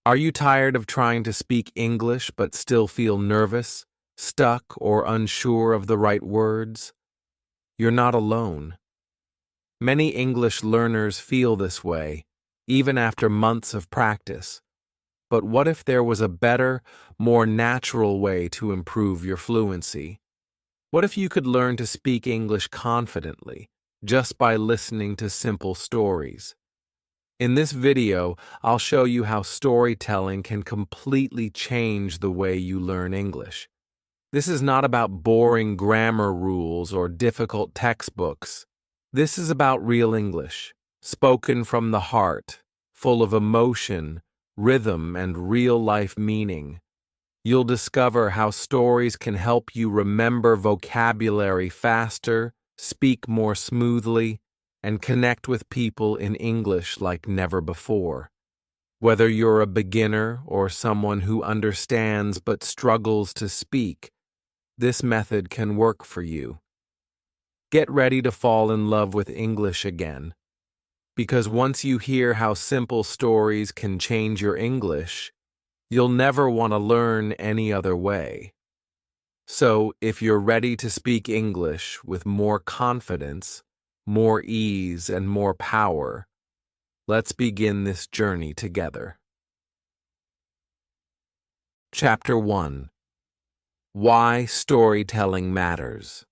Are you tired of trying to speak English but still feel nervous, stuck, or unsure of the right words? You're not alone. Many English learners feel this way, even after months of practice. But what if there was a better, more natural way to improve your fluency? What if you could learn to speak English confidently, just by listening to simple stories? In this video, I'll show you how storytelling can completely change the way you learn English. This is not about boring grammar rules or difficult textbooks. This is about real English, spoken from the heart, full of emotion, rhythm, and real-life meaning. You'll discover how stories can help you remember vocabulary faster, speak more smoothly, and connect with people in English like never before. Whether you're a beginner or someone who understands but struggles to speak, this method can work for you. Get ready to fall in love with English again, because once you hear how simple stories can change your English, you'll never want to learn any other way. So, if you're ready to speak English with more confidence, more ease, and more power, let's begin this journey together. Chapter 1. Why Storytelling Matters.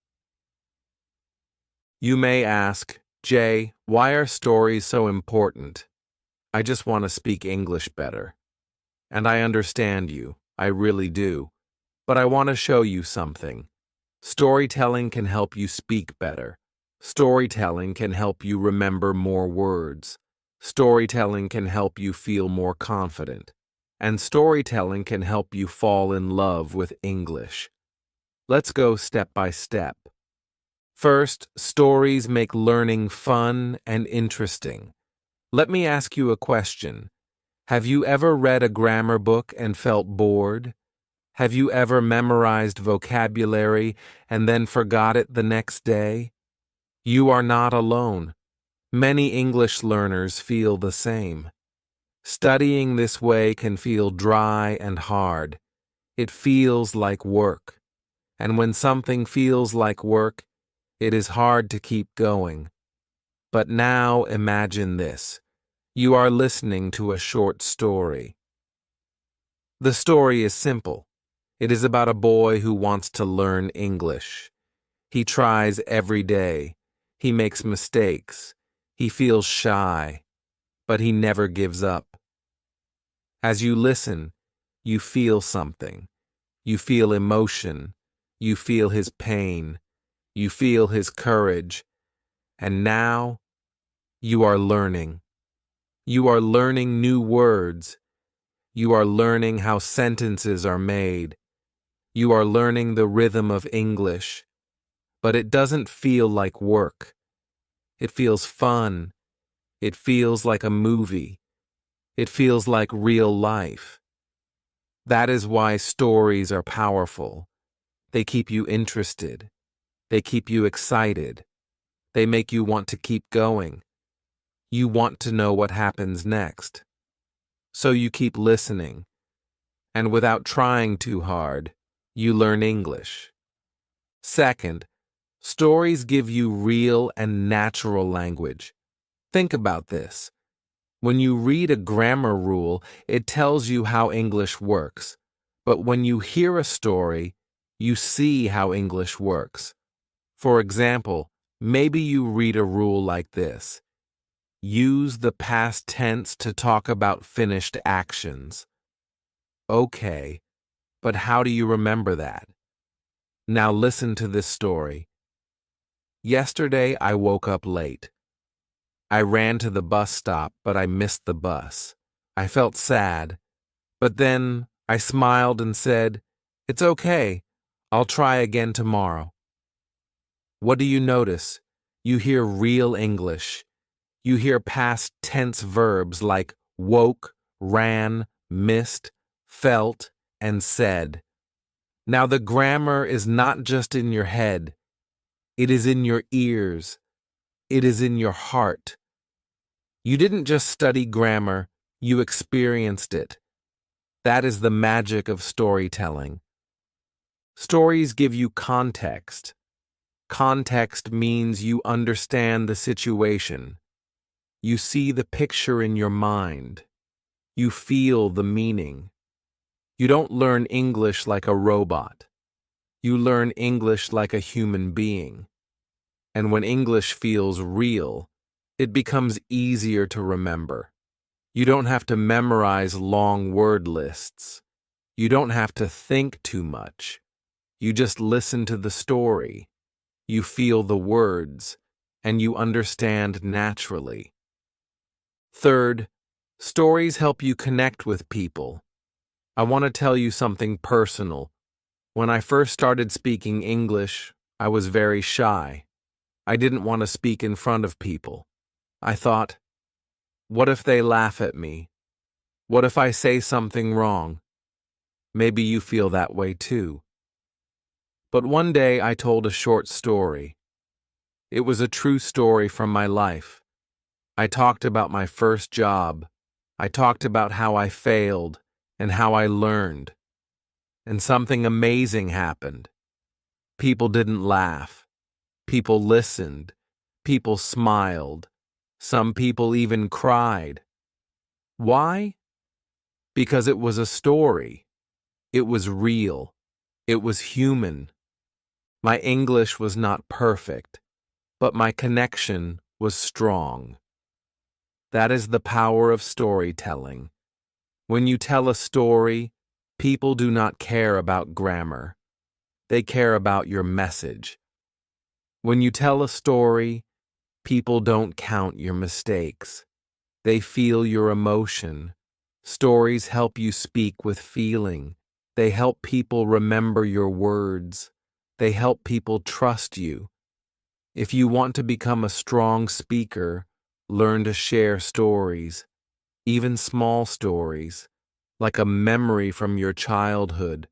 You may ask, Jay, why are stories so important? I just want to speak English better. And I understand you, I really do. But I want to show you something. Storytelling can help you speak better. Storytelling can help you remember more words. Storytelling can help you feel more confident. And storytelling can help you fall in love with English. Let's go step by step. First, stories make learning fun and interesting. Let me ask you a question. Have you ever read a grammar book and felt bored? Have you ever memorized vocabulary and then forgot it the next day? You are not alone. Many English learners feel the same. Studying this way can feel dry and hard. It feels like work. And when something feels like work, it is hard to keep going. But now imagine this. You are listening to a short story. The story is simple. It is about a boy who wants to learn English. He tries every day. He makes mistakes. He feels shy, but he never gives up. As you listen, you feel something. You feel emotion. You feel his pain. You feel his courage. And now, you are learning. You are learning new words. You are learning how sentences are made. You are learning the rhythm of English. But it doesn't feel like work. It feels fun. It feels like a movie. It feels like real life. That is why stories are powerful. They keep you interested. They keep you excited. They make you want to keep going. You want to know what happens next. So you keep listening. And without trying too hard, you learn English. Second, stories give you real and natural language. Think about this. When you read a grammar rule, it tells you how English works. But when you hear a story, you see how English works. For example, maybe you read a rule like this. Use the past tense to talk about finished actions. Okay, but how do you remember that? Now listen to this story. Yesterday I woke up late. I ran to the bus stop, but I missed the bus. I felt sad, but then I smiled and said, "It's okay. I'll try again tomorrow." What do you notice? You hear real English. You hear past tense verbs like woke, ran, missed, felt, and said. Now the grammar is not just in your head. It is in your ears. It is in your heart. You didn't just study grammar, you experienced it. That is the magic of storytelling. Stories give you context. Context means you understand the situation. You see the picture in your mind. You feel the meaning. You don't learn English like a robot. You learn English like a human being. And when English feels real, it becomes easier to remember. You don't have to memorize long word lists. You don't have to think too much. You just listen to the story. You feel the words, and you understand naturally. Third, stories help you connect with people. I want to tell you something personal. When I first started speaking English, I was very shy. I didn't want to speak in front of people. I thought, what if they laugh at me? What if I say something wrong? Maybe you feel that way too. But one day I told a short story. It was a true story from my life. I talked about my first job. I talked about how I failed and how I learned. And something amazing happened. People didn't laugh. People listened. People smiled. Some people even cried. Why? Because it was a story. It was real. It was human. My English was not perfect, but my connection was strong. That is the power of storytelling. When you tell a story, people do not care about grammar. They care about your message. When you tell a story, people don't count your mistakes. They feel your emotion. Stories help you speak with feeling. They help people remember your words. They help people trust you. If you want to become a strong speaker, learn to share stories, even small stories, like a memory from your childhood,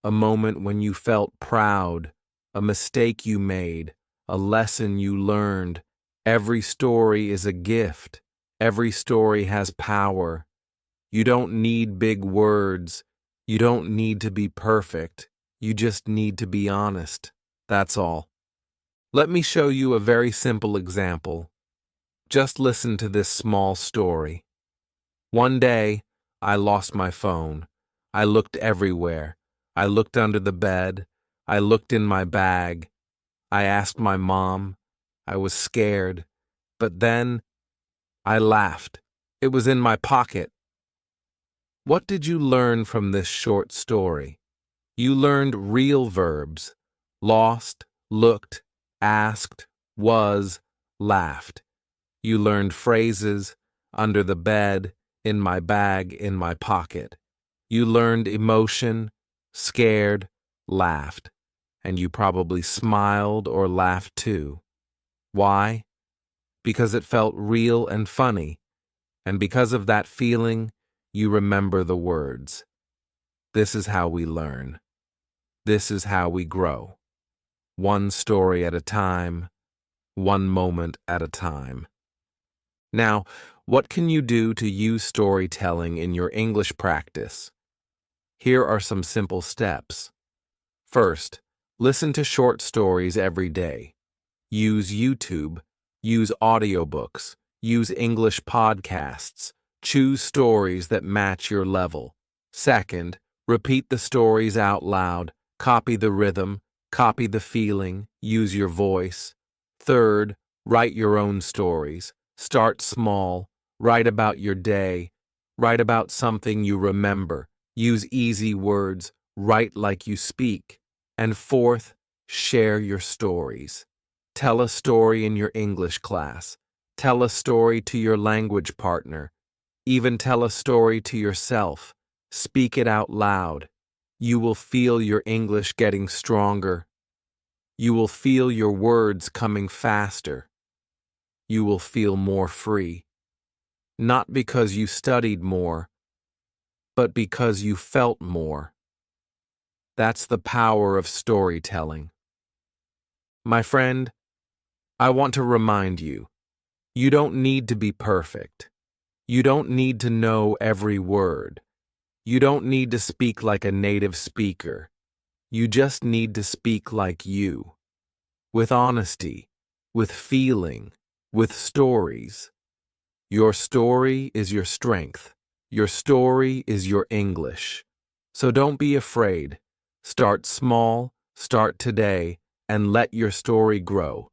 a moment when you felt proud, a mistake you made, a lesson you learned. Every story is a gift. Every story has power. You don't need big words. You don't need to be perfect. You just need to be honest. That's all. Let me show you a very simple example. Just listen to this small story. One day, I lost my phone. I looked everywhere. I looked under the bed. I looked in my bag. I asked my mom. I was scared. But then, I laughed. It was in my pocket. What did you learn from this short story? You learned real verbs. Lost, looked, asked, was, laughed. You learned phrases, under the bed, in my bag, in my pocket. You learned emotion, scared, laughed. And you probably smiled or laughed too. Why? Because it felt real and funny. And because of that feeling, you remember the words. This is how we learn. This is how we grow. One story at a time, one moment at a time. Now, what can you do to use storytelling in your English practice? Here are some simple steps. First, listen to short stories every day. Use YouTube. Use audiobooks. Use English podcasts. Choose stories that match your level. Second, repeat the stories out loud. Copy the rhythm. Copy the feeling. Use your voice. Third, write your own stories. Start small. Write about your day. Write about something you remember. Use easy words. Write like you speak. And fourth, share your stories. Tell a story in your English class. Tell a story to your language partner. Even tell a story to yourself. Speak it out loud. You will feel your English getting stronger. You will feel your words coming faster. You will feel more free. Not because you studied more, but because you felt more. That's the power of storytelling. My friend, I want to remind you, you don't need to be perfect. You don't need to know every word. You don't need to speak like a native speaker. You just need to speak like you, with honesty, with feeling, with stories. Your story is your strength. Your story is your English. So don't be afraid. Start small, start today, and let your story grow,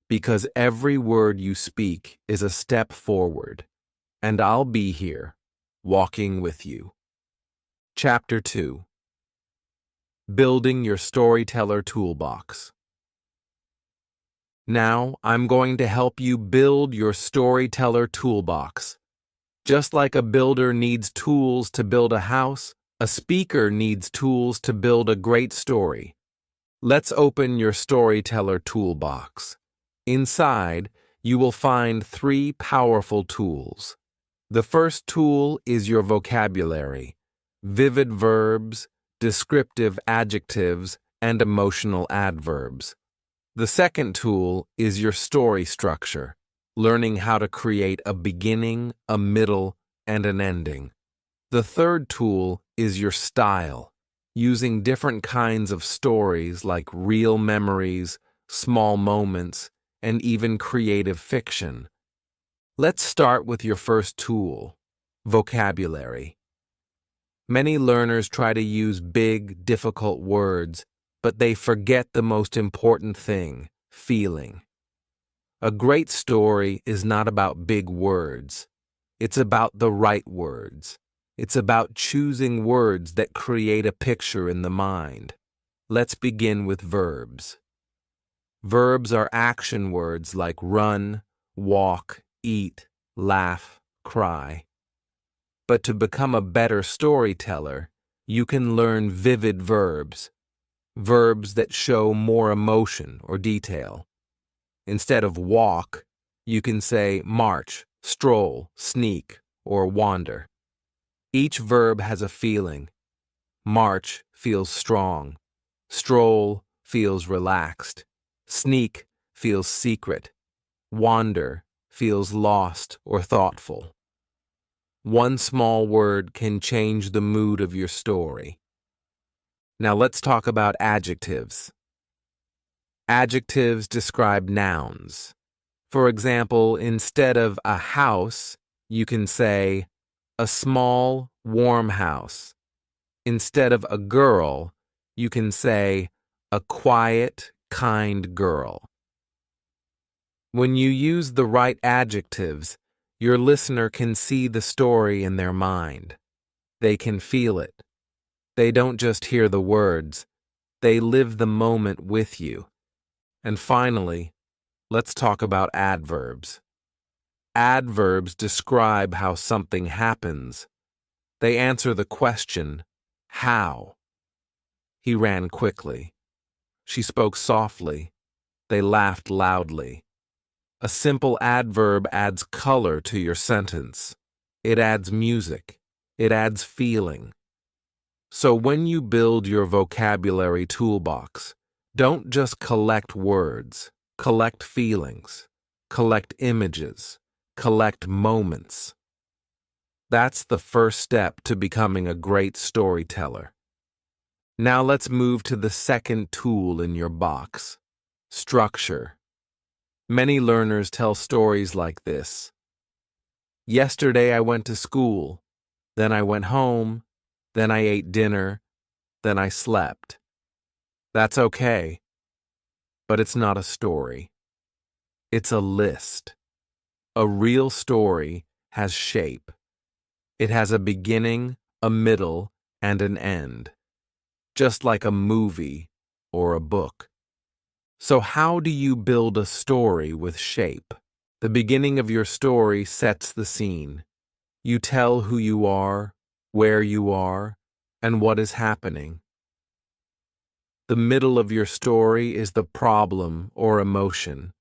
because every word you speak is a step forward. And I'll be here, walking with you. Chapter 2. Building your storyteller toolbox. Now, I'm going to help you build your storyteller toolbox. Just like a builder needs tools to build a house, a speaker needs tools to build a great story. Let's open your storyteller toolbox. Inside, you will find 3 powerful tools. The first tool is your vocabulary: vivid verbs, descriptive adjectives, and emotional adverbs. The second tool is your story structure, learning how to create a beginning, a middle, and an ending. The third tool is your style, using different kinds of stories like real memories, small moments, and even creative fiction. Let's start with your first tool, vocabulary. Many learners try to use big, difficult words, but they forget the most important thing: feeling. A great story is not about big words. It's about the right words. It's about choosing words that create a picture in the mind. Let's begin with verbs. Verbs are action words like run, walk, eat, laugh, cry. But to become a better storyteller, you can learn vivid verbs, verbs that show more emotion or detail. Instead of walk, you can say march, stroll, sneak, or wander. Each verb has a feeling. March feels strong. Stroll feels relaxed. Sneak feels secret. Wander feels lost or thoughtful. One small word can change the mood of your story. Now let's talk about adjectives. Adjectives describe nouns. For example, instead of a house, you can say a small, warm house. Instead of a girl, you can say a quiet, kind girl. When you use the right adjectives, your listener can see the story in their mind. They can feel it. They don't just hear the words, they live the moment with you. And finally, let's talk about adverbs. Adverbs describe how something happens. They answer the question, how? He ran quickly. She spoke softly. They laughed loudly. A simple adverb adds color to your sentence. It adds music. It adds feeling. So when you build your vocabulary toolbox, don't just collect words, collect feelings, collect images, collect moments. That's the first step to becoming a great storyteller. Now let's move to the second tool in your box: structure. Many learners tell stories like this. Yesterday I went to school, then I went home, then I ate dinner, then I slept. That's okay, but it's not a story. It's a list. A real story has shape. It has a beginning, a middle, and an end, just like a movie or a book. So how do you build a story with shape? The beginning of your story sets the scene. You tell who you are, where you are, and what is happening. The middle of your story is the problem or emotion.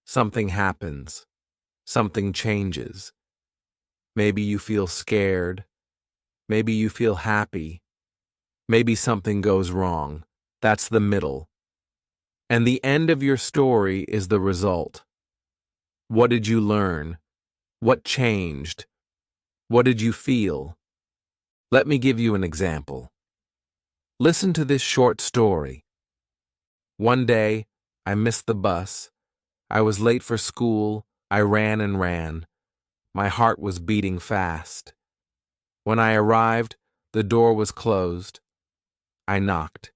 Something happens. Something changes. Maybe you feel scared. Maybe you feel happy. Maybe something goes wrong. That's the middle. And the end of your story is the result. What did you learn? What changed? What did you feel? Let me give you an example. Listen to this short story. One day, I missed the bus. I was late for school. I ran and ran. My heart was beating fast. When I arrived, the door was closed. I knocked.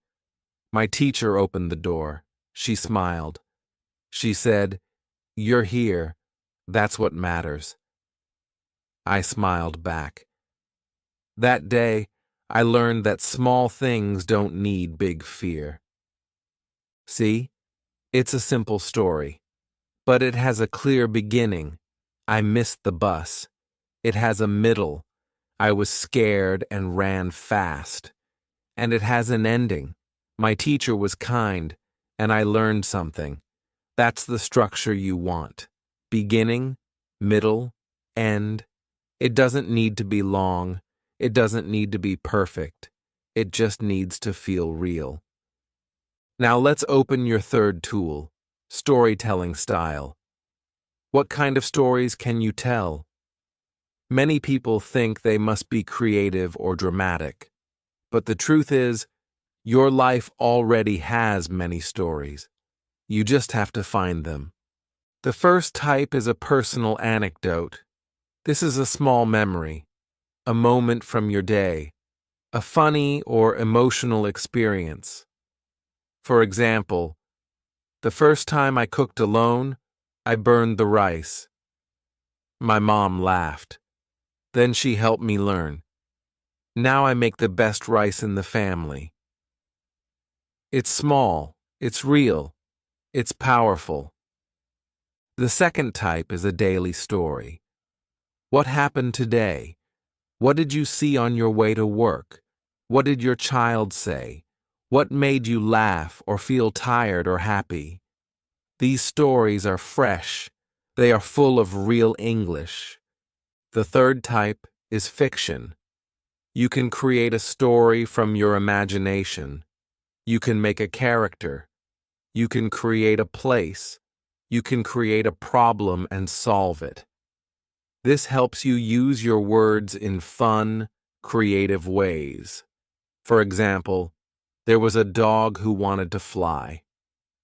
My teacher opened the door. She smiled. She said, "You're here. That's what matters." I smiled back. That day, I learned that small things don't need big fear. See, it's a simple story, but it has a clear beginning. I missed the bus. It has a middle. I was scared and ran fast. And it has an ending. My teacher was kind, and I learned something. That's the structure you want. Beginning, middle, end. It doesn't need to be long. It doesn't need to be perfect. It just needs to feel real. Now let's open your third tool, storytelling style. What kind of stories can you tell? Many people think they must be creative or dramatic. But the truth is, your life already has many stories. You just have to find them. The first type is a personal anecdote. This is a small memory, a moment from your day, a funny or emotional experience. For example, the first time I cooked alone, I burned the rice. My mom laughed. Then she helped me learn. Now I make the best rice in the family. It's small, it's real, it's powerful. The second type is a daily story. What happened today? What did you see on your way to work? What did your child say? What made you laugh or feel tired or happy? These stories are fresh. They are full of real English. The third type is fiction. You can create a story from your imagination. You can make a character. You can create a place. You can create a problem and solve it. This helps you use your words in fun, creative ways. For example, there was a dog who wanted to fly.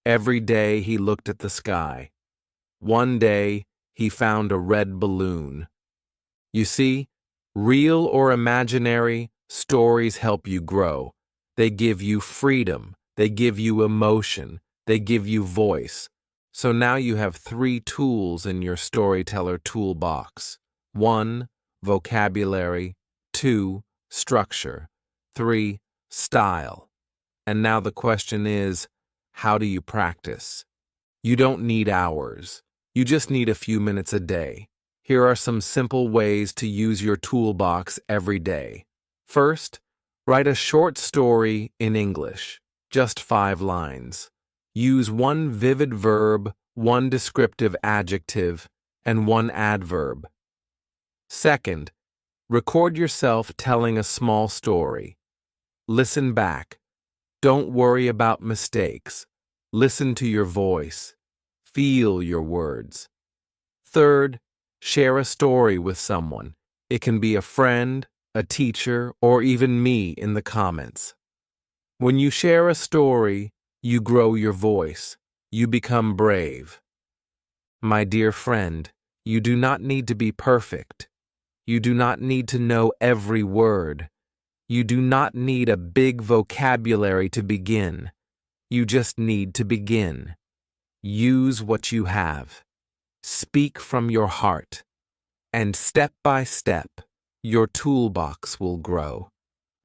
Every day he looked at the sky. One day he found a red balloon. You see, real or imaginary, stories help you grow. They give you freedom. They give you emotion. They give you voice. So now you have 3 tools in your storyteller toolbox. 1, vocabulary. 2, structure. 3, style. And now the question is, how do you practice? You don't need hours. You just need a few minutes a day. Here are some simple ways to use your toolbox every day. First, write a short story in English, just 5 lines. Use 1 vivid verb, 1 descriptive adjective, and 1 adverb. Second, record yourself telling a small story. Listen back. Don't worry about mistakes. Listen to your voice. Feel your words. Third, share a story with someone. It can be a friend, a teacher, or even me in the comments. When you share a story, you grow your voice. You become brave. My dear friend, you do not need to be perfect. You do not need to know every word. You do not need a big vocabulary to begin. You just need to begin. Use what you have. Speak from your heart. And step by step, your toolbox will grow.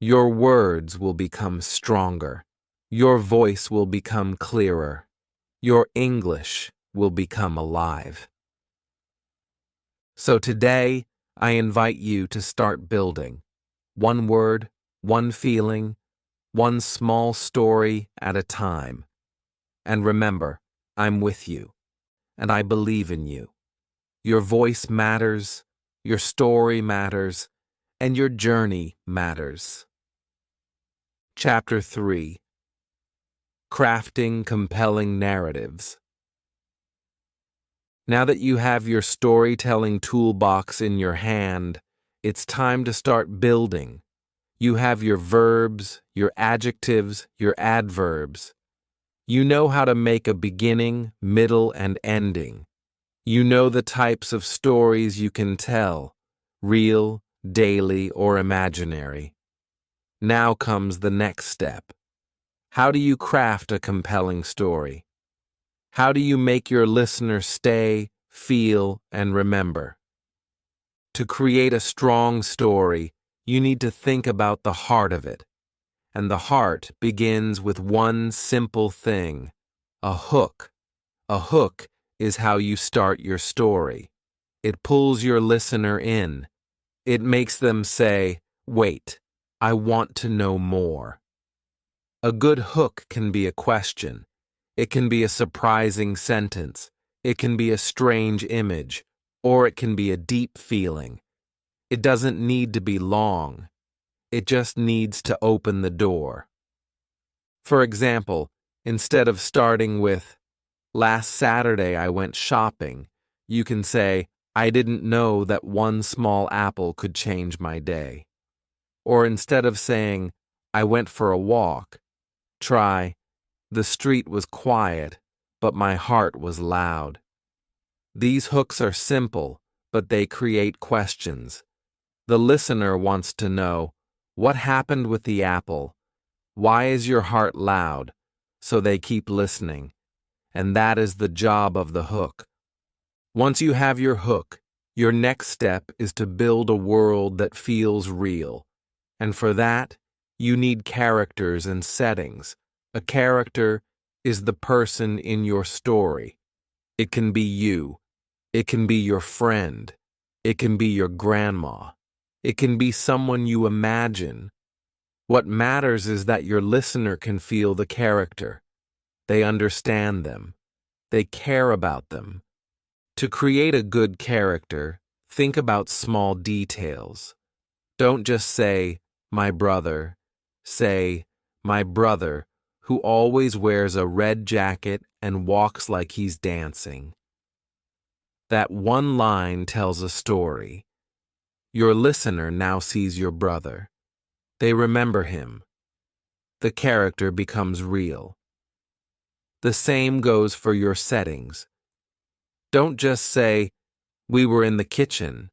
Your words will become stronger. Your voice will become clearer. Your English will become alive. So today, I invite you to start building. 1 word, 1 feeling, 1 small story at a time. And remember, I'm with you, and I believe in you. Your voice matters, your story matters, and your journey matters. Chapter 3. Crafting compelling narratives. Now that you have your storytelling toolbox in your hand, it's time to start building. You have your verbs, your adjectives, your adverbs. You know how to make a beginning, middle, and ending. You know the types of stories you can tell, real, daily, or imaginary. Now comes the next step. How do you craft a compelling story? How do you make your listener stay, feel, and remember? To create a strong story, you need to think about the heart of it. And the heart begins with one simple thing: a hook. A hook is how you start your story. It pulls your listener in. It makes them say, "Wait, I want to know more." A good hook can be a question. It can be a surprising sentence. It can be a strange image, or it can be a deep feeling. It doesn't need to be long. It just needs to open the door. For example, instead of starting with, "Last Saturday I went shopping," you can say, "I didn't know that one small apple could change my day." Or instead of saying, "I went for a walk," try, "The street was quiet, but my heart was loud." These hooks are simple, but they create questions. The listener wants to know, what happened with the apple? Why is your heart loud? So they keep listening. And that is the job of the hook. Once you have your hook, your next step is to build a world that feels real. And for that, you need characters and settings. A character is the person in your story. It can be you. It can be your friend. It can be your grandma. It can be someone you imagine. What matters is that your listener can feel the character. They understand them. They care about them. To create a good character, think about small details. Don't just say, "My brother." Say, "My brother, who always wears a red jacket and walks like he's dancing." That one line tells a story. Your listener now sees your brother. They remember him. The character becomes real. The same goes for your settings. Don't just say, "We were in the kitchen."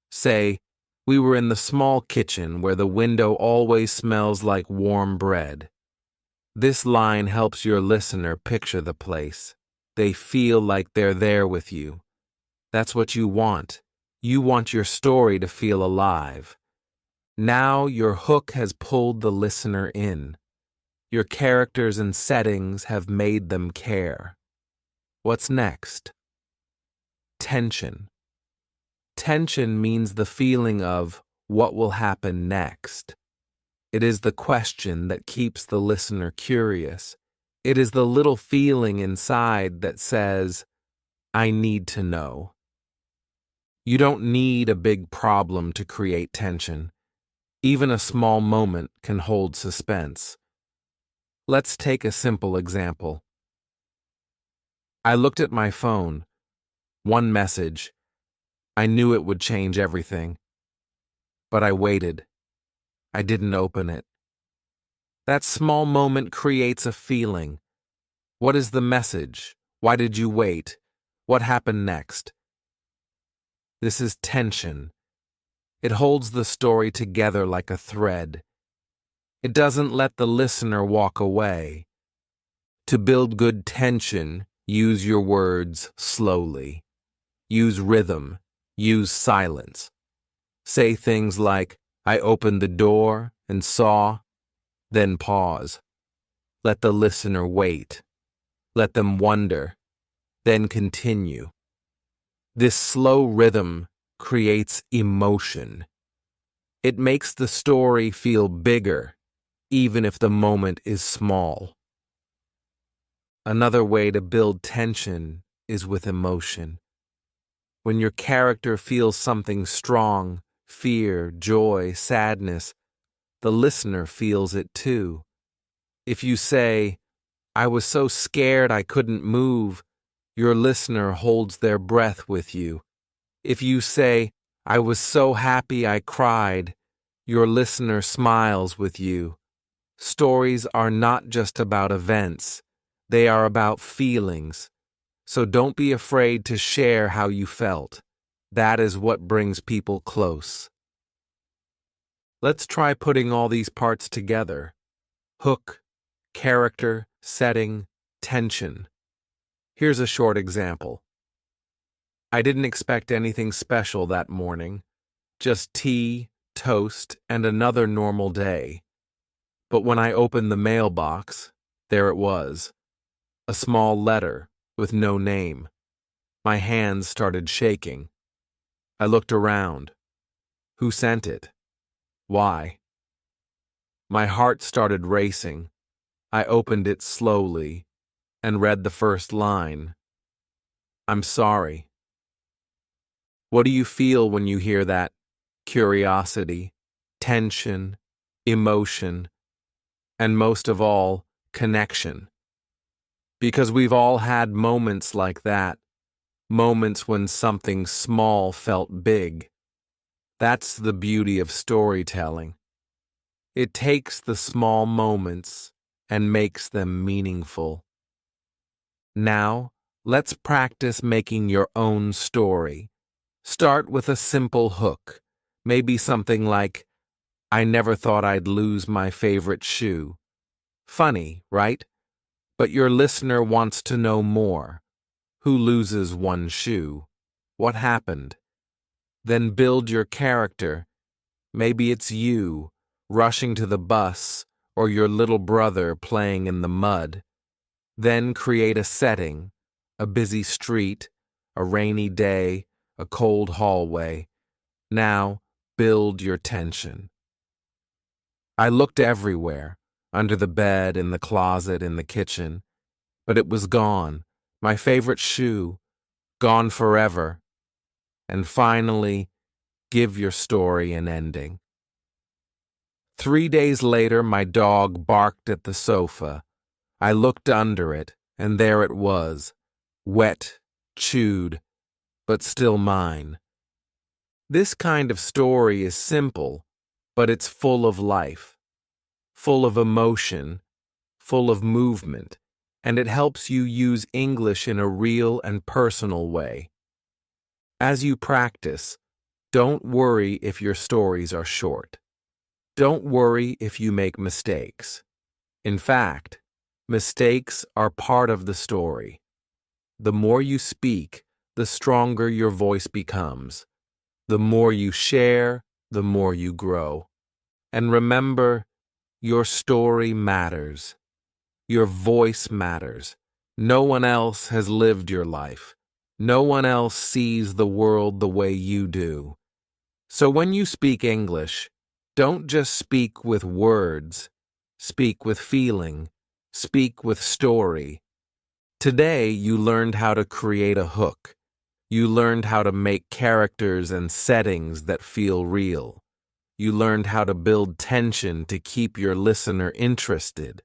Say, "We were in the small kitchen where the window always smells like warm bread." This line helps your listener picture the place. They feel like they're there with you. That's what you want. You want your story to feel alive. Now your hook has pulled the listener in. Your characters and settings have made them care. What's next? Tension. Tension means the feeling of what will happen next. It is the question that keeps the listener curious. It is the little feeling inside that says, "I need to know." You don't need a big problem to create tension. Even a small moment can hold suspense. Let's take a simple example. I looked at my phone. One message. I knew it would change everything. But I waited. I didn't open it. That small moment creates a feeling. What is the message? Why did you wait? What happened next? This is tension. It holds the story together like a thread. It doesn't let the listener walk away. To build good tension, use your words slowly. Use rhythm. Use silence. Say things like, "I opened the door and saw," then pause. Let the listener wait. Let them wonder, then continue. This slow rhythm creates emotion. It makes the story feel bigger, even if the moment is small. Another way to build tension is with emotion. When your character feels something strong, fear, joy, sadness, the listener feels it too. If you say, "I was so scared I couldn't move," your listener holds their breath with you. If you say, "I was so happy I cried," Your listener smiles with you. Stories are not just about events, they are about feelings. So don't be afraid to share how you felt. That is what brings people close. Let's try putting all these parts together. Hook, character, setting, tension. Here's a short example. I didn't expect anything special that morning, just tea, toast, and another normal day. But when I opened the mailbox, there it was, a small letter with no name. My hands started shaking. I looked around. Who sent it? Why? My heart started racing. I opened it slowly and read the first line. I'm sorry. What do you feel when you hear that? Curiosity, tension, emotion, and most of all, connection. Because we've all had moments like that, moments when something small felt big. That's the beauty of storytelling. It takes the small moments and makes them meaningful. Now, let's practice making your own story. Start with a simple hook, maybe something like, I never thought I'd lose my favorite shoe. Funny, right? But your listener wants to know more. Who loses one shoe? What happened? Then build your character. Maybe it's you, rushing to the bus, or your little brother playing in the mud. Then create a setting, a busy street, a rainy day, a cold hallway. Now, build your tension. I looked everywhere, under the bed, in the closet, in the kitchen, but it was gone. My favorite shoe, gone forever. And finally, give your story an ending. 3 days later, my dog barked at the sofa. I looked under it, and there it was, wet, chewed, but still mine. This kind of story is simple, but it's full of life, full of emotion, full of movement, and it helps you use English in a real and personal way. As you practice, don't worry if your stories are short. Don't worry if you make mistakes. In fact, mistakes are part of the story. The more you speak, the stronger your voice becomes. The more you share, the more you grow. And remember, your story matters. Your voice matters. No one else has lived your life. No one else sees the world the way you do. So when you speak English, don't just speak with words. Speak with feeling. Speak with story. Today, you learned how to create a hook. You learned how to make characters and settings that feel real. You learned how to build tension to keep your listener interested.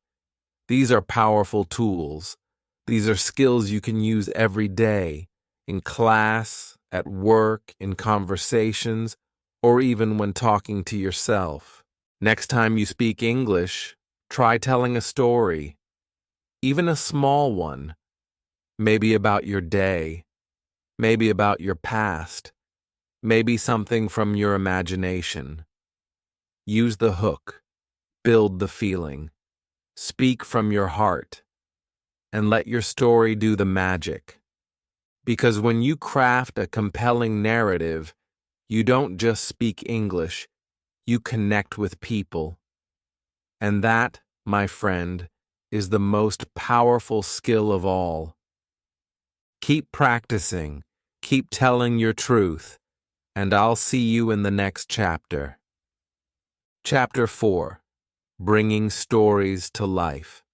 These are powerful tools. These are skills you can use every day, in class, at work, in conversations, or even when talking to yourself. Next time you speak English, try telling a story, even a small one, maybe about your day, maybe about your past, maybe something from your imagination. Use the hook, build the feeling, speak from your heart, and let your story do the magic. Because when you craft a compelling narrative, you don't just speak English, you connect with people. And that, my friend, is the most powerful skill of all. Keep practicing, keep telling your truth, and I'll see you in the next chapter. Chapter 4. Bringing Stories to Life.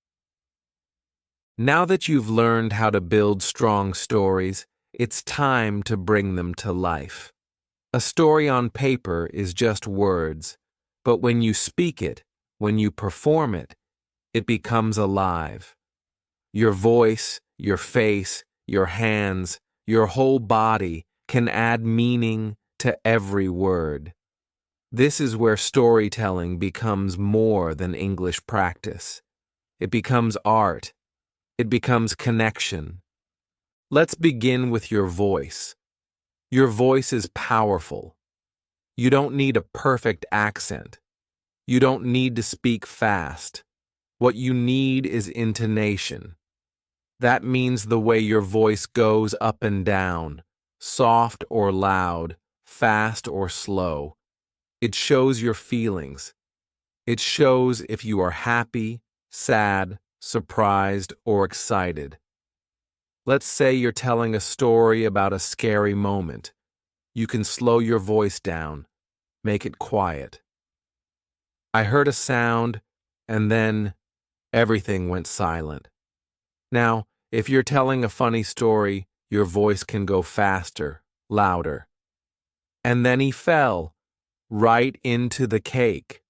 Now that you've learned how to build strong stories, it's time to bring them to life. A story on paper is just words, but when you speak it, when you perform it, it becomes alive. Your voice, your face, your hands, your whole body can add meaning to every word. This is where storytelling becomes more than English practice. It becomes art. It becomes connection. Let's begin with your voice. Your voice is powerful. You don't need a perfect accent. You don't need to speak fast. What you need is intonation. That means the way your voice goes up and down, soft or loud, fast or slow. It shows your feelings. It shows if you are happy, sad, surprised, or excited. Let's say you're telling a story about a scary moment. You can slow your voice down, make it quiet. I heard a sound, and then everything went silent. Now, if you're telling a funny story, your voice can go faster, louder. And then he fell right into the cake.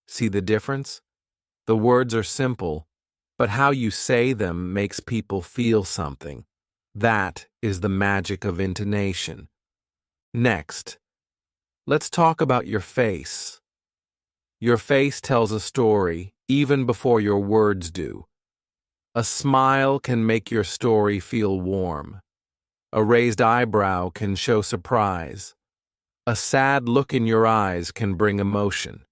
See the difference? The words are simple, but how you say them makes people feel something. That is the magic of intonation. Next, let's talk about your face. Your face tells a story even before your words do. A smile can make your story feel warm. A raised eyebrow can show surprise. A sad look in your eyes can bring emotion.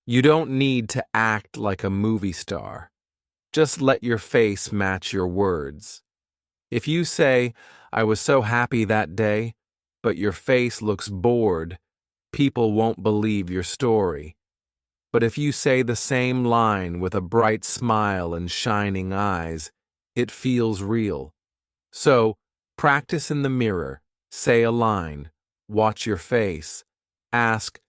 You don't need to act like a movie star. Just let your face match your words. If you say, "I was so happy that day," but your face looks bored, people won't believe your story. But if you say the same line with a bright smile and shining eyes, it feels real. So, practice in the mirror, say a line, watch your face, ask,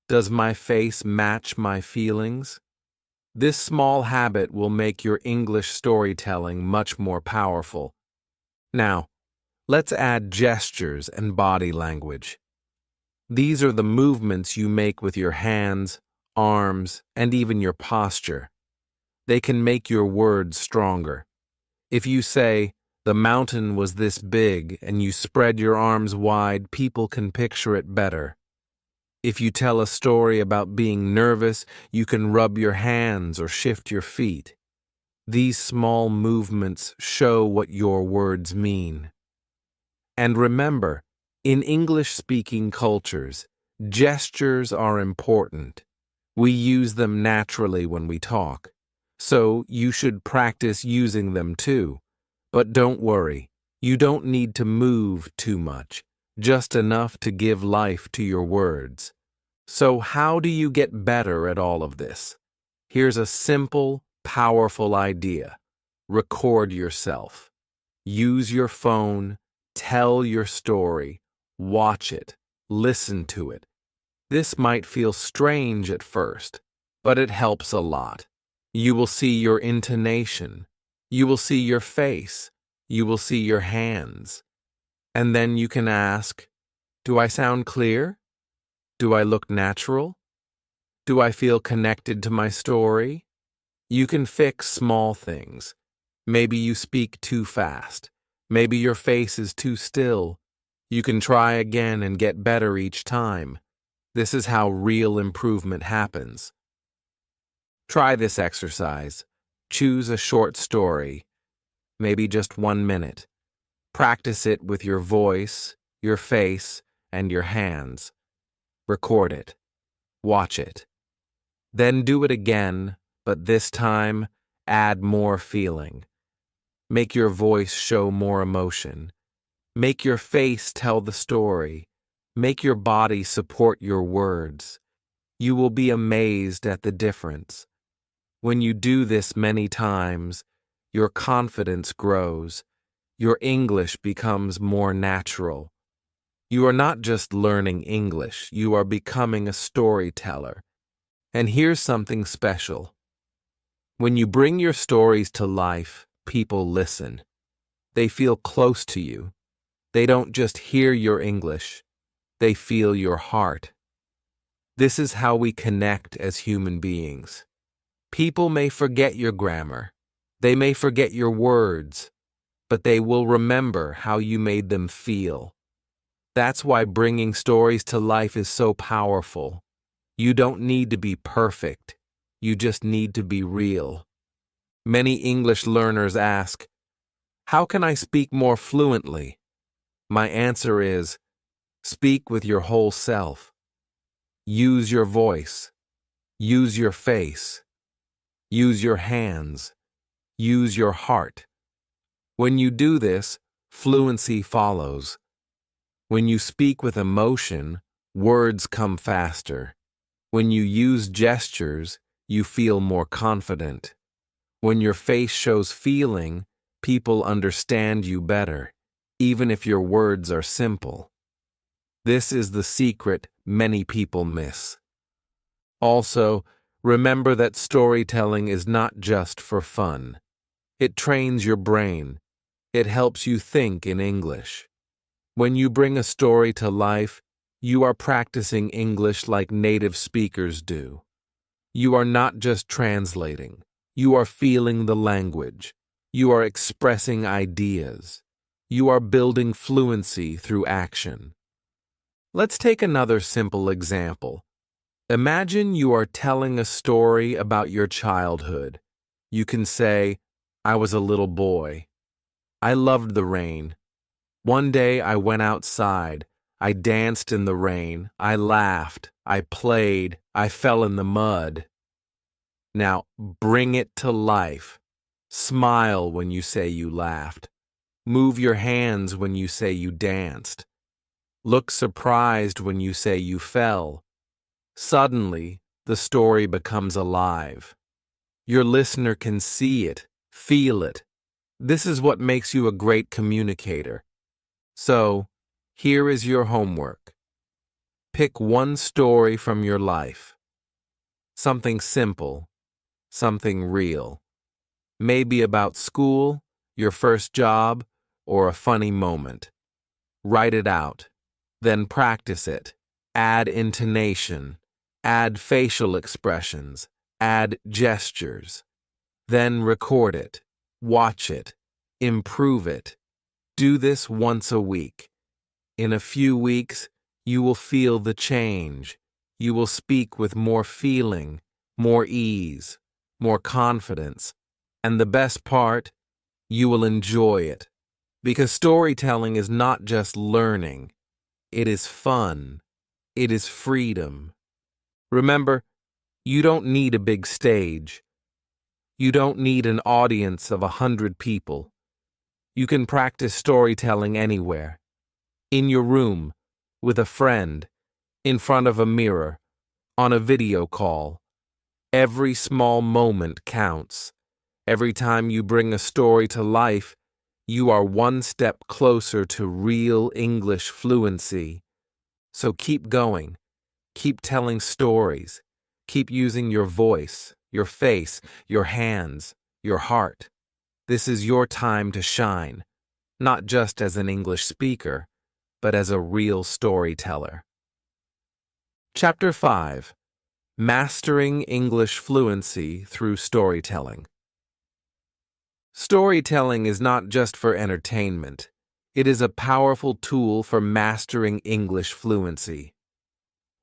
"Does my face match my feelings?" This small habit will make your English storytelling much more powerful. Now, let's add gestures and body language. These are the movements you make with your hands, arms, and even your posture. They can make your words stronger. If you say, "The mountain was this big," and you spread your arms wide, people can picture it better. If you tell a story about being nervous, you can rub your hands or shift your feet. These small movements show what your words mean. And remember, in English-speaking cultures, gestures are important. We use them naturally when we talk, so you should practice using them too. But don't worry, you don't need to move too much, just enough to give life to your words. So how do you get better at all of this? Here's a simple, powerful idea. Record yourself. Use your phone, tell your story, watch it, listen to it. This might feel strange at first, but it helps a lot. You will see your intonation. You will see your face. You will see your hands. And then you can ask, "Do I sound clear? Do I look natural? Do I feel connected to my story?" You can fix small things. Maybe you speak too fast. Maybe your face is too still. You can try again and get better each time. This is how real improvement happens. Try this exercise. Choose a short story, maybe just 1 minute. Practice it with your voice, your face, and your hands. Record it. Watch it. Then do it again, but this time, add more feeling. Make your voice show more emotion. Make your face tell the story. Make your body support your words. You will be amazed at the difference. When you do this many times, your confidence grows. Your English becomes more natural. You are not just learning English, you are becoming a storyteller. And here's something special. When you bring your stories to life, people listen. They feel close to you. They don't just hear your English, they feel your heart. This is how we connect as human beings. People may forget your grammar. They may forget your words, but they will remember how you made them feel. That's why bringing stories to life is so powerful. You don't need to be perfect. You just need to be real. Many English learners ask, "How can I speak more fluently?" My answer is, speak with your whole self. Use your voice. Use your face. Use your hands. Use your heart. When you do this, fluency follows. When you speak with emotion, words come faster. When you use gestures, you feel more confident. When your face shows feeling, people understand you better, even if your words are simple. This is the secret many people miss. Also, remember that storytelling is not just for fun. It trains your brain. It helps you think in English. When you bring a story to life, you are practicing English like native speakers do. You are not just translating. You are feeling the language. You are expressing ideas. You are building fluency through action. Let's take another simple example. Imagine you are telling a story about your childhood. You can say, "I was a little boy. I loved the rain. One day I went outside. I danced in the rain. I laughed. I played. I fell in the mud." Now, bring it to life. Smile when you say you laughed. Move your hands when you say you danced. Look surprised when you say you fell. Suddenly, the story becomes alive. Your listener can see it, feel it. This is what makes you a great communicator. So, here is your homework. Pick one story from your life. Something simple, something real. Maybe about school, your first job, or a funny moment. Write it out. Then practice it. Add intonation. Add facial expressions. Add gestures. Then record it. Watch it. Improve it. Do this once a week. In a few weeks, you will feel the change. You will speak with more feeling, more ease, more confidence. And the best part, you will enjoy it. Because storytelling is not just learning. It is fun. It is freedom. Remember, you don't need a big stage. You don't need an audience of 100 people. You can practice storytelling anywhere. In your room, with a friend, in front of a mirror, on a video call. Every small moment counts. Every time you bring a story to life, you are one step closer to real English fluency. So keep going. Keep telling stories. Keep using your voice, your face, your hands, your heart. This is your time to shine, not just as an English speaker, but as a real storyteller. Chapter 5. Mastering English Fluency Through Storytelling. Storytelling is not just for entertainment. It is a powerful tool for mastering English fluency.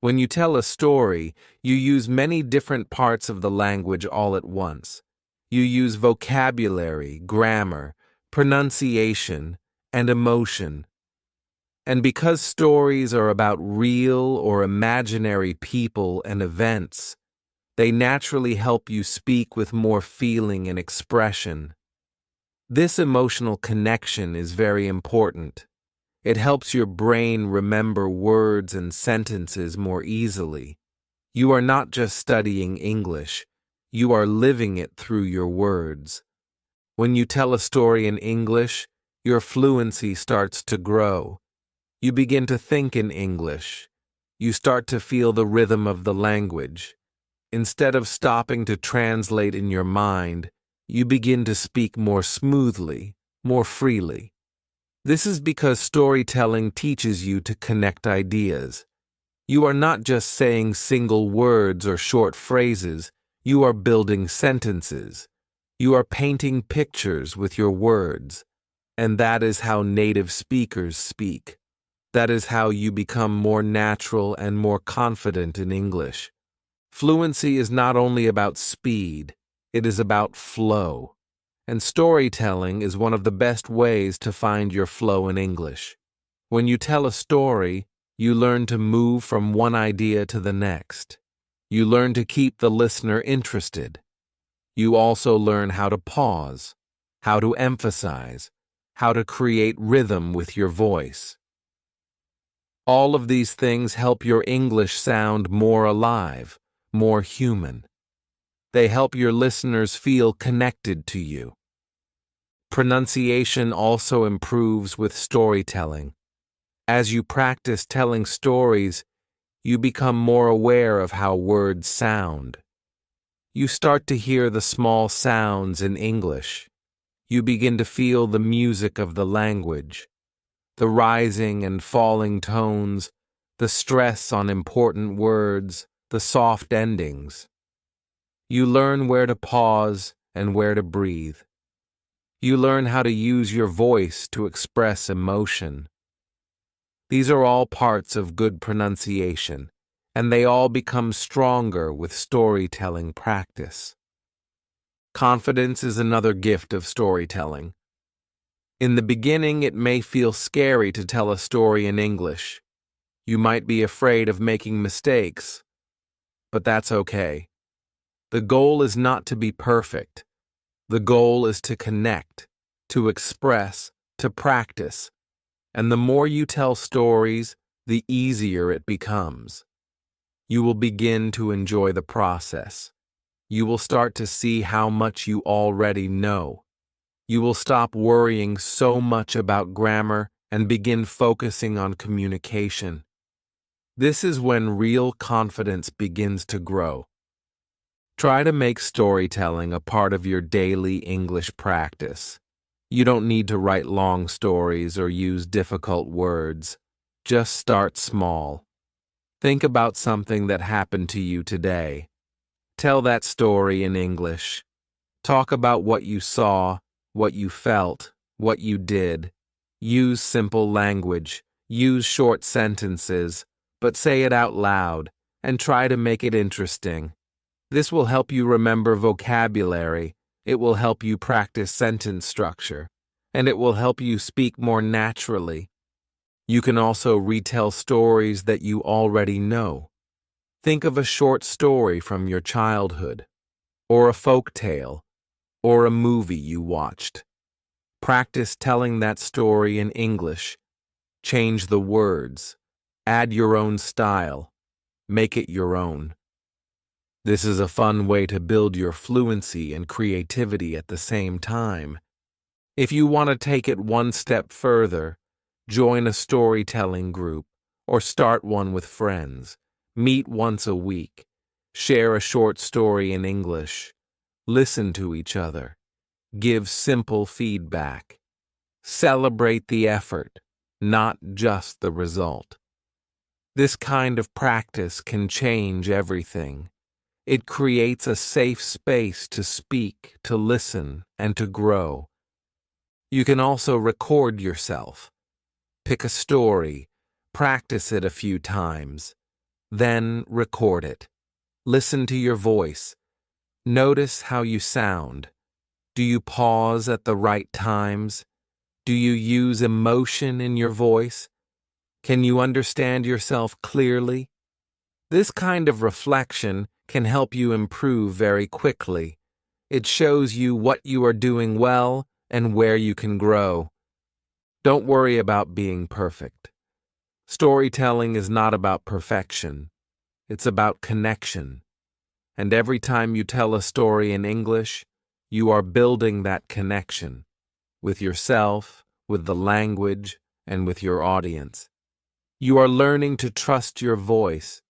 When you tell a story, you use many different parts of the language all at once. You use vocabulary, grammar, pronunciation, and emotion. And because stories are about real or imaginary people and events, they naturally help you speak with more feeling and expression. This emotional connection is very important. It helps your brain remember words and sentences more easily. You are not just studying English, you are living it through your words. When you tell a story in English, your fluency starts to grow. You begin to think in English. You start to feel the rhythm of the language. Instead of stopping to translate in your mind, you begin to speak more smoothly, more freely. This is because storytelling teaches you to connect ideas. You are not just saying single words or short phrases, you are building sentences. You are painting pictures with your words. And that is how native speakers speak. That is how you become more natural and more confident in English. Fluency is not only about speed, it is about flow. And storytelling is one of the best ways to find your flow in English. When you tell a story, you learn to move from one idea to the next. You learn to keep the listener interested. You also learn how to pause, how to emphasize, how to create rhythm with your voice. All of these things help your English sound more alive, more human. They help your listeners feel connected to you. Pronunciation also improves with storytelling. As you practice telling stories, you become more aware of how words sound. You start to hear the small sounds in English. You begin to feel the music of the language, the rising and falling tones, the stress on important words, the soft endings. You learn where to pause and where to breathe. You learn how to use your voice to express emotion. These are all parts of good pronunciation, and they all become stronger with storytelling practice. Confidence is another gift of storytelling. In the beginning, it may feel scary to tell a story in English. You might be afraid of making mistakes, but that's okay. The goal is not to be perfect. The goal is to connect, to express, to practice. And the more you tell stories, the easier it becomes. You will begin to enjoy the process. You will start to see how much you already know. You will stop worrying so much about grammar and begin focusing on communication. This is when real confidence begins to grow. Try to make storytelling a part of your daily English practice. You don't need to write long stories or use difficult words. Just start small. Think about something that happened to you today. Tell that story in English. Talk about what you saw, what you felt, what you did. Use simple language. Use short sentences, but say it out loud and try to make it interesting. This will help you remember vocabulary, it will help you practice sentence structure, and it will help you speak more naturally. You can also retell stories that you already know. Think of a short story from your childhood, or a folk tale, or a movie you watched. Practice telling that story in English. Change the words. Add your own style. Make it your own. This is a fun way to build your fluency and creativity at the same time. If you want to take it one step further, join a storytelling group or start one with friends. Meet once a week. Share a short story in English. Listen to each other. Give simple feedback. Celebrate the effort, not just the result. This kind of practice can change everything. It creates a safe space to speak, to listen, and to grow. You can also record yourself. Pick a story, practice it a few times, then record it. Listen to your voice. Notice how you sound. Do you pause at the right times? Do you use emotion in your voice? Can you understand yourself clearly? This kind of reflection can help you improve very quickly. It shows you what you are doing well and where you can grow. Don't worry about being perfect. Storytelling is not about perfection. It's about connection. And every time you tell a story in English, you are building that connection with yourself, with the language, and with your audience. You are learning to trust your voice.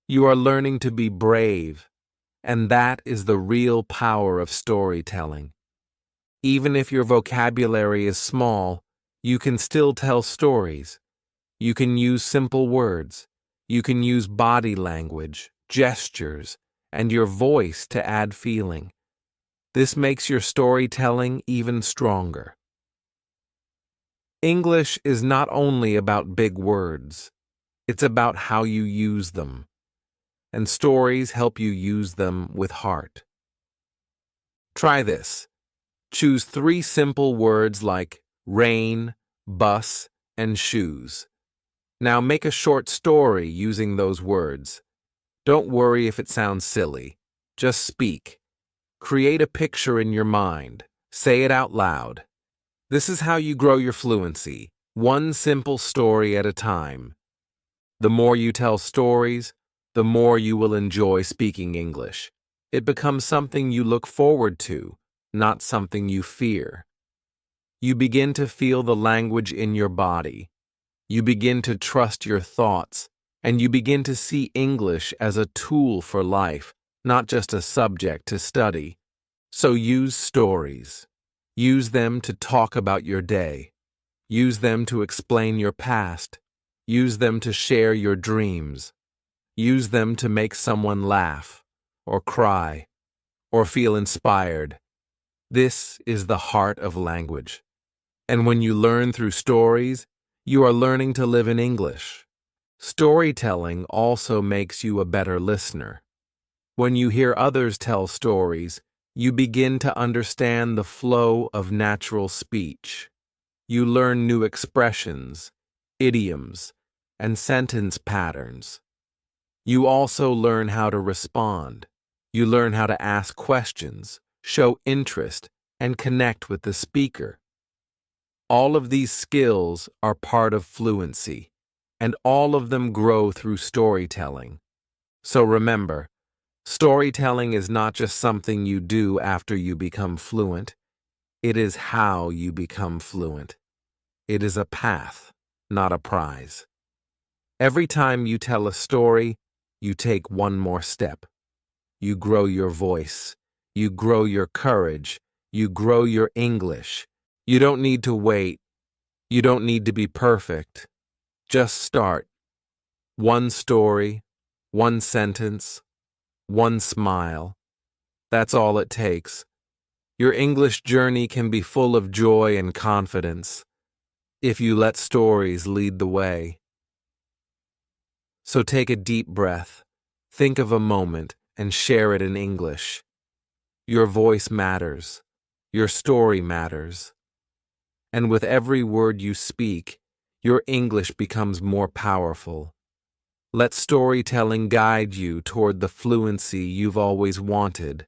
You are learning to be brave. And that is the real power of storytelling. Even if your vocabulary is small, you can still tell stories. You can use simple words. You can use body language, gestures, and your voice to add feeling. This makes your storytelling even stronger. English is not only about big words, it's about how you use them, and stories help you use them with heart. Try this. Choose 3 simple words like rain, bus, and shoes. Now make a short story using those words. Don't worry if it sounds silly. Just speak. Create a picture in your mind. Say it out loud. This is how you grow your fluency, one simple story at a time. The more you tell stories, the more you will enjoy speaking English. It becomes something you look forward to, not something you fear. You begin to feel the language in your body. You begin to trust your thoughts, and you begin to see English as a tool for life, not just a subject to study. So use stories. Use them to talk about your day. Use them to explain your past. Use them to share your dreams. Use them to make someone laugh, or cry, or feel inspired. This is the heart of language. And when you learn through stories, you are learning to live in English. Storytelling also makes you a better listener. When you hear others tell stories, you begin to understand the flow of natural speech. You learn new expressions, idioms, and sentence patterns. You also learn how to respond. You learn how to ask questions, show interest, and connect with the speaker. All of these skills are part of fluency, and all of them grow through storytelling. So remember, storytelling is not just something you do after you become fluent. It is how you become fluent. It is a path, not a prize. Every time you tell a story, you take one more step. You grow your voice. You grow your courage. You grow your English. You don't need to wait. You don't need to be perfect. Just start. One story, one sentence, one smile. That's all it takes. Your English journey can be full of joy and confidence if you let stories lead the way. So take a deep breath, think of a moment, and share it in English. Your voice matters. Your story matters. And with every word you speak, your English becomes more powerful. Let storytelling guide you toward the fluency you've always wanted.